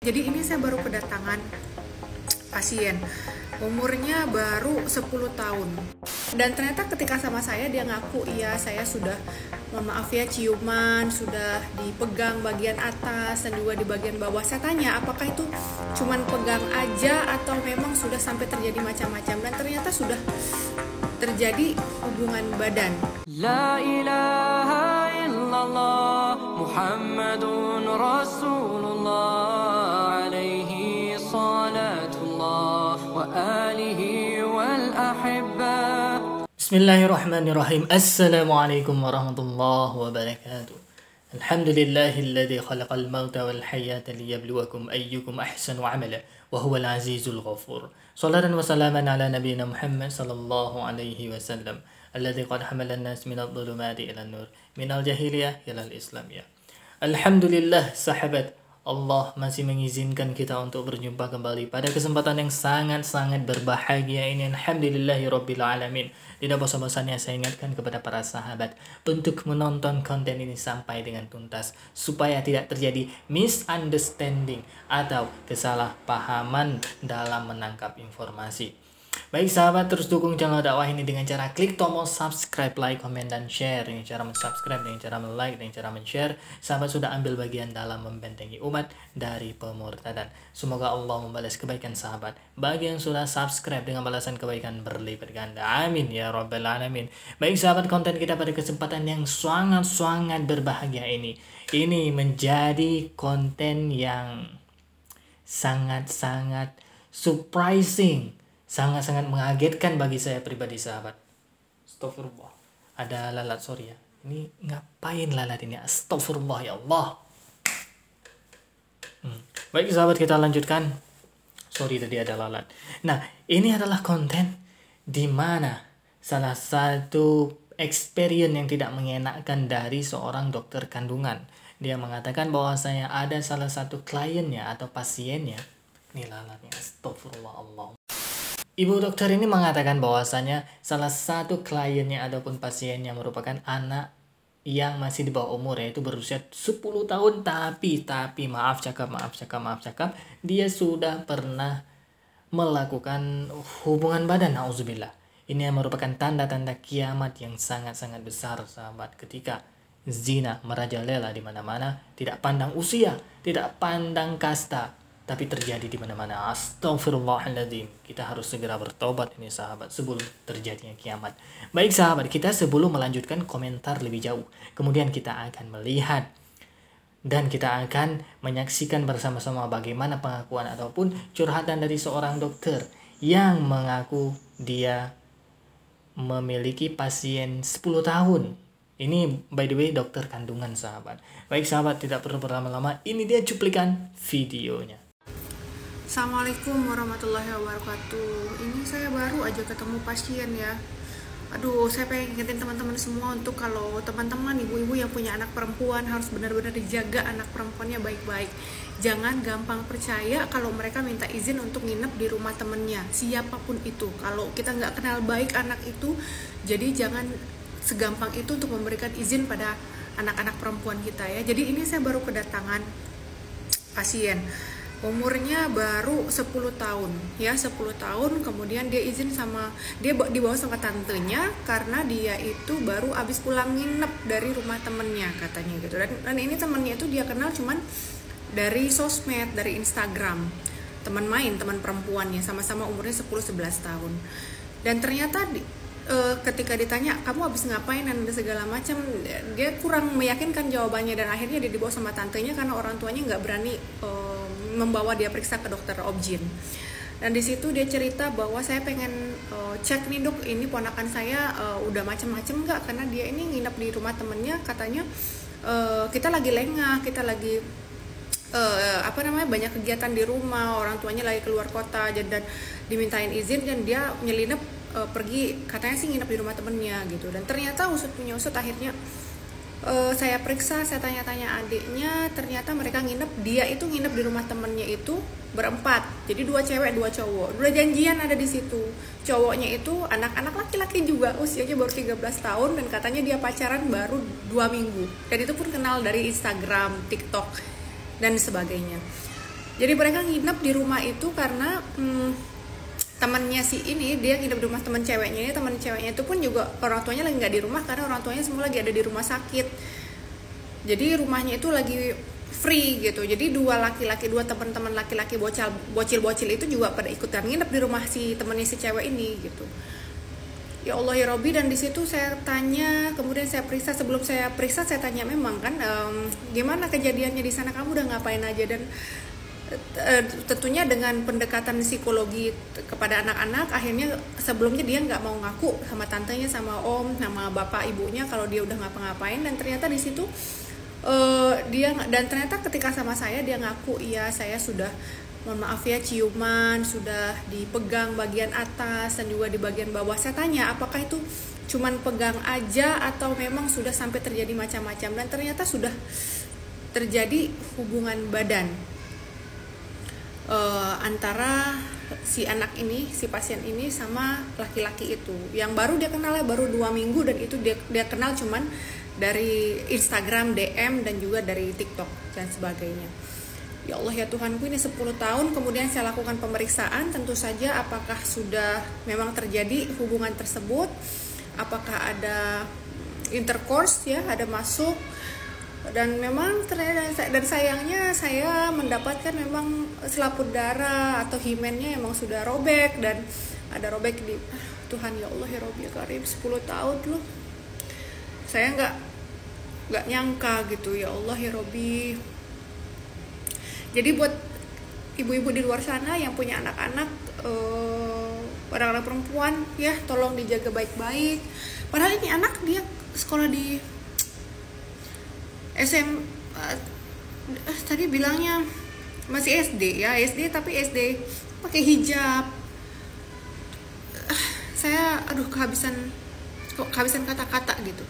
Jadi ini saya baru kedatangan pasien, umurnya baru 10 tahun. Dan ternyata ketika sama saya dia ngaku, iya saya sudah, mohon maaf ya, ciuman, sudah dipegang bagian atas dan juga di bagian bawah. Saya tanya apakah itu cuman pegang aja atau memang sudah sampai terjadi macam-macam, dan ternyata sudah terjadi hubungan badan. La ilaha illallah Muhammadun Rasulullah alaihi salatullah wa alihi wal ahibba. Bismillahirrahmanirrahim. Assalamualaikum warahmatullahi wabarakatuh. Alhamdulillahilladzi khalaqal mauta wal hayata liyabluwakum ayyukum ahsanu amala wa huwal azizul ghafur. Shalatan wa salaman ala nabiyyina Muhammad sallallahu alaihi wasallam alladzi qad hamala an-nas minadh dhulumati ila an-nur minal jahiliyah ila al-islamiyah. Alhamdulillah sahabat, Allah masih mengizinkan kita untuk berjumpa kembali pada kesempatan yang sangat-sangat berbahagia ini. Alhamdulillahirabbil alamin. Tidak bosan-bosannya saya ingatkan kepada para sahabat untuk menonton konten ini sampai dengan tuntas supaya tidak terjadi misunderstanding atau kesalahpahaman dalam menangkap informasi. Baik sahabat, terus dukung channel dakwah ini dengan cara klik tombol subscribe, like, komen, dan share. Dengan cara subscribe, dengan cara like, dengan cara share, sahabat sudah ambil bagian dalam membentengi umat dari pemurtadan. Semoga Allah membalas kebaikan sahabat bagi yang sudah subscribe dengan balasan kebaikan berlipat ganda. Amin ya rabbal alamin. Baik sahabat, konten kita pada kesempatan yang sangat-sangat berbahagia ini menjadi konten yang sangat-sangat surprising, sangat-sangat mengagetkan bagi saya pribadi sahabat. Astagfirullah, ada lalat, sorry ya. Ini ngapain lalat ini? Astagfirullah ya Allah. Baik sahabat, kita lanjutkan. Sorry tadi ada lalat. Nah, ini adalah konten di mana salah satu experience yang tidak mengenakan dari seorang dokter kandungan. Dia mengatakan bahwasanya ada salah satu kliennya atau pasiennya. Ini lalatnya, astagfirullah Allah. Ibu dokter ini mengatakan bahwasanya salah satu kliennya ataupun pasiennya merupakan anak yang masih di bawah umur, yaitu berusia 10 tahun, tapi maaf cakap, dia sudah pernah melakukan hubungan badan, nauzubillah. Ini yang merupakan tanda-tanda kiamat yang sangat-sangat besar sahabat, ketika zina merajalela di mana-mana, tidak pandang usia, tidak pandang kasta, tapi terjadi di mana-mana. Astagfirullahaladzim. Kita harus segera bertobat ini sahabat sebelum terjadinya kiamat. Baik sahabat, kita sebelum melanjutkan komentar lebih jauh, kemudian kita akan melihat dan kita akan menyaksikan bersama-sama bagaimana pengakuan ataupun curhatan dari seorang dokter yang mengaku dia memiliki pasien 10 tahun. Ini by the way dokter kandungan sahabat. Baik sahabat, tidak perlu berlama-lama, ini dia cuplikan videonya. Assalamualaikum warahmatullahi wabarakatuh. Ini saya baru aja ketemu pasien ya. Aduh, saya pengen ingetin teman-teman semua untuk kalau teman-teman ibu-ibu yang punya anak perempuan harus benar-benar dijaga anak perempuannya baik-baik. Jangan gampang percaya kalau mereka minta izin untuk nginep di rumah temennya, siapapun itu. Kalau kita nggak kenal baik anak itu, jadi jangan segampang itu untuk memberikan izin pada anak-anak perempuan kita ya. Jadi ini saya baru kedatangan pasien, umurnya baru 10 tahun ya, 10 tahun. Kemudian dia izin sama, dia dibawa sama tantenya karena dia itu baru abis pulang nginep dari rumah temennya katanya gitu. Dan ini temennya itu dia kenal cuman dari sosmed, dari Instagram, teman main, teman perempuannya, sama-sama umurnya 10-11 tahun. Dan ternyata ketika ditanya kamu habis ngapain dan segala macam, dia kurang meyakinkan jawabannya, dan akhirnya dia dibawa sama tantenya karena orang tuanya nggak berani membawa dia periksa ke dokter obgyn. Dan di situ dia cerita bahwa saya pengen cek nih dok, ini ponakan saya udah macem-macem nggak, karena dia ini nginep di rumah temennya, katanya kita lagi lengah, kita lagi banyak kegiatan di rumah, orang tuanya lagi keluar kota, dan dimintain izin dan dia nyelinep pergi, katanya sih nginep di rumah temennya gitu. Dan ternyata usut punya usut, akhirnya saya periksa, saya tanya-tanya adiknya, ternyata mereka dia itu nginep di rumah temennya itu berempat, jadi 2 cewek 2 cowok, udah janjian ada di situ. Cowoknya itu anak-anak laki-laki juga, usianya baru 13 tahun, dan katanya dia pacaran baru 2 minggu, dan itu pun kenal dari Instagram, TikTok, dan sebagainya. Jadi mereka nginep di rumah itu karena temannya si ini, dia nginep di rumah teman ceweknya ini. Teman ceweknya itu pun juga orang tuanya lagi nggak di rumah karena orang tuanya semua lagi ada di rumah sakit. Jadi rumahnya itu lagi free gitu. Jadi dua teman-teman laki-laki bocil itu juga pada ikutan nginep di rumah si temannya si cewek ini gitu. Ya Allah ya Robi, dan di situ saya tanya, kemudian saya periksa. Sebelum saya periksa saya tanya memang kan, gimana kejadiannya di sana, kamu udah ngapain aja, dan tentunya dengan pendekatan psikologi kepada anak-anak, akhirnya sebelumnya dia nggak mau ngaku sama tantenya, sama om, sama bapak ibunya kalau dia udah ngapa-ngapain, dan ternyata di situ ternyata ketika sama saya dia ngaku, iya saya sudah, mohon maaf ya, ciuman, sudah dipegang bagian atas dan juga di bagian bawah. Saya tanya apakah itu cuman pegang aja atau memang sudah sampai terjadi macam-macam, dan ternyata sudah terjadi hubungan badan antara si anak ini, si pasien ini sama laki-laki itu, yang baru dia kenalnya baru 2 minggu, dan itu dia kenal cuman dari Instagram, DM, dan juga dari TikTok dan sebagainya. Ya Allah ya Tuhanku, ini 10 tahun kemudian saya lakukan pemeriksaan. Tentu saja apakah sudah memang terjadi hubungan tersebut, apakah ada intercourse ya, ada masuk, dan memang ternyata, dan sayangnya saya mendapatkan memang selaput darah atau himennya emang sudah robek, dan ada robek di Tuhan. Ya Allah ya Rabbi ya Karim, 10 tahun loh, saya nggak nyangka gitu. Ya Allah ya Rabbi. Jadi buat ibu-ibu di luar sana yang punya anak-anak, anak-anak perempuan ya, tolong dijaga baik-baik. Padahal ini anak dia sekolah di tadi bilangnya masih SD ya, SD, tapi SD pakai hijab. Saya kehabisan kata-kata gitu.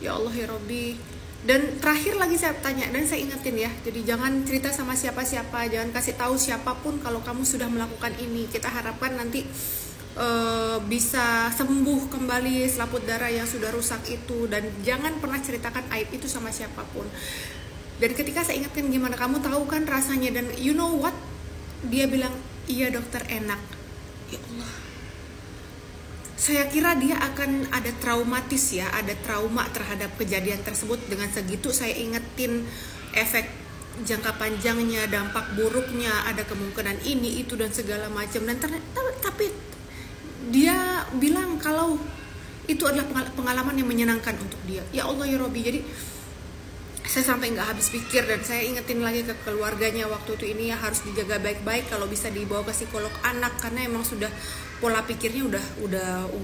Ya Allah ya Rabbi. Dan terakhir lagi saya tanya dan saya ingetin ya, jadi jangan cerita sama siapa-siapa, jangan kasih tahu siapapun kalau kamu sudah melakukan ini. Kita harapkan nanti bisa sembuh kembali selaput darah yang sudah rusak itu, dan jangan pernah ceritakan aib itu sama siapapun. Dan ketika saya ingatkan, gimana kamu tahu kan rasanya, dan you know what, dia bilang, iya dokter, enak. Ya Allah, saya kira dia akan ada traumatis ya, ada trauma terhadap kejadian tersebut. Dengan segitu saya ingetin efek jangka panjangnya, dampak buruknya, ada kemungkinan ini, itu, dan segala macam. Dan tapi dia bilang kalau itu adalah pengalaman yang menyenangkan untuk dia. Ya Allah ya Rabbi. Jadi saya sampai nggak habis pikir, dan saya ingetin lagi ke keluarganya waktu itu, ini ya harus dijaga baik-baik, kalau bisa dibawa ke psikolog anak, karena emang sudah pola pikirnya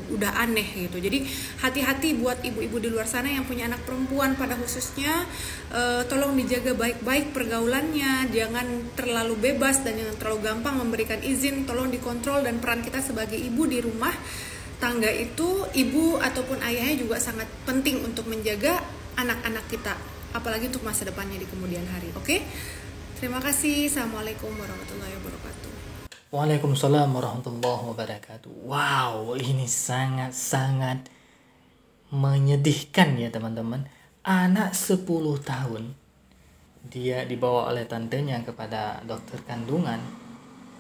udah aneh gitu. Jadi hati-hati buat ibu-ibu di luar sana yang punya anak perempuan pada khususnya, tolong dijaga baik-baik pergaulannya, jangan terlalu bebas dan jangan terlalu gampang memberikan izin, tolong dikontrol. Dan peran kita sebagai ibu di rumah tangga itu, ibu ataupun ayahnya juga sangat penting untuk menjaga anak-anak kita, apalagi untuk masa depannya di kemudian hari. Oke? Terima kasih. Assalamualaikum warahmatullahi wabarakatuh. Waalaikumsalam warahmatullahi wabarakatuh. Wow, ini sangat-sangat menyedihkan ya teman-teman. Anak 10 tahun, dia dibawa oleh tantenya kepada dokter kandungan.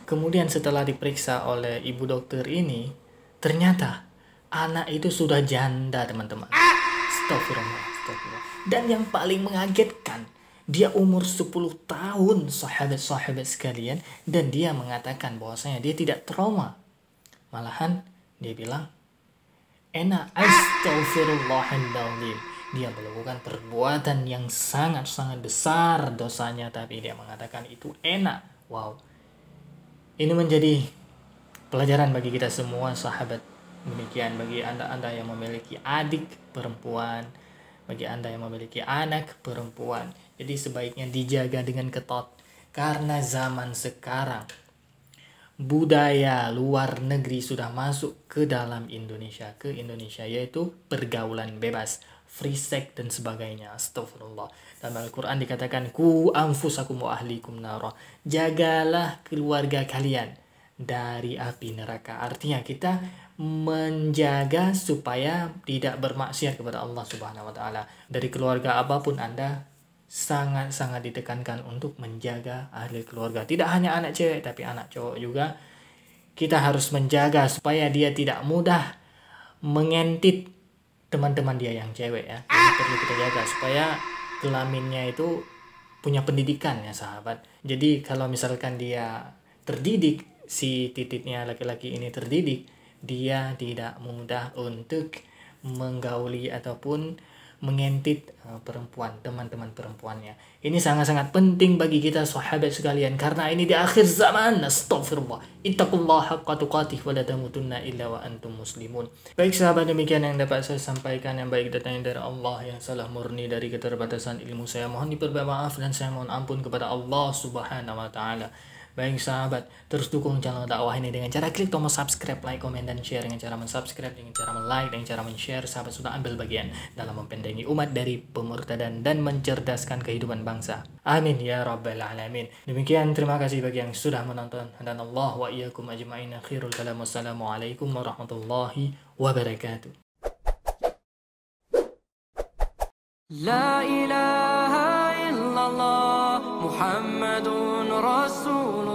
Kemudian setelah diperiksa oleh ibu dokter ini, ternyata anak itu sudah janda teman-teman. Astagfirullah. Dan yang paling mengagetkan, dia umur 10 tahun, sahabat-sahabat sekalian, dan dia mengatakan bahwasanya dia tidak trauma. Malahan dia bilang, enak, astagfirullahaladzim. Dia melakukan perbuatan yang sangat-sangat besar dosanya, tapi dia mengatakan itu enak. Wow. Ini menjadi pelajaran bagi kita semua sahabat. Demikian bagi anda yang memiliki adik perempuan, bagi anda yang memiliki anak perempuan, jadi sebaiknya dijaga dengan ketat, karena zaman sekarang budaya luar negeri sudah masuk ke dalam Indonesia, yaitu pergaulan bebas, free sex dan sebagainya. Astagfirullah. Dalam Al-Quran dikatakan, ku anfusakum wa ahlikum nara, jagalah keluarga kalian dari api neraka. Artinya kita menjaga supaya tidak bermaksiat kepada Allah Subhanahu wa taala. Dari keluarga apapun Anda, sangat-sangat ditekankan untuk menjaga ahli keluarga. Tidak hanya anak cewek, tapi anak cowok juga. Kita harus menjaga supaya dia tidak mudah mengentit teman-teman dia yang cewek ya. Jadi perlu kita jaga supaya kelaminnya itu punya pendidikan ya sahabat. Jadi kalau misalkan dia terdidik, si titiknya laki-laki ini terdidik, dia tidak mudah untuk menggauli ataupun mengentit perempuan, teman-teman perempuannya. Ini sangat-sangat penting bagi kita sahabat sekalian, karena ini di akhir zaman. Astaghfirullah. Ittaqullaha haqqa tuqatih wa la tamutunna illa wa antum muslimun. Baik sahabat, demikian yang dapat saya sampaikan. Yang baik datangnya dari Allah, yang salah murni dari keterbatasan ilmu saya. Mohon diperbaiki maaf dan saya mohon ampun kepada Allah Subhanahu wa taala. Baik sahabat, terus dukung channel dakwah ini dengan cara klik tombol subscribe, like, komen, dan share. Dengan cara mensubscribe, dengan cara like, dengan cara men-share, sahabat sudah ambil bagian dalam membentengi umat dari pemurtadan dan mencerdaskan kehidupan bangsa. Amin ya rabbal alamin. Demikian, terima kasih bagi yang sudah menonton, dan Allah wa iyyakum ajma'in. Akhirul kalam, wassalamualaikum warahmatullahi wabarakatuh. La ilaha illallah Muhammadun Rasulullah.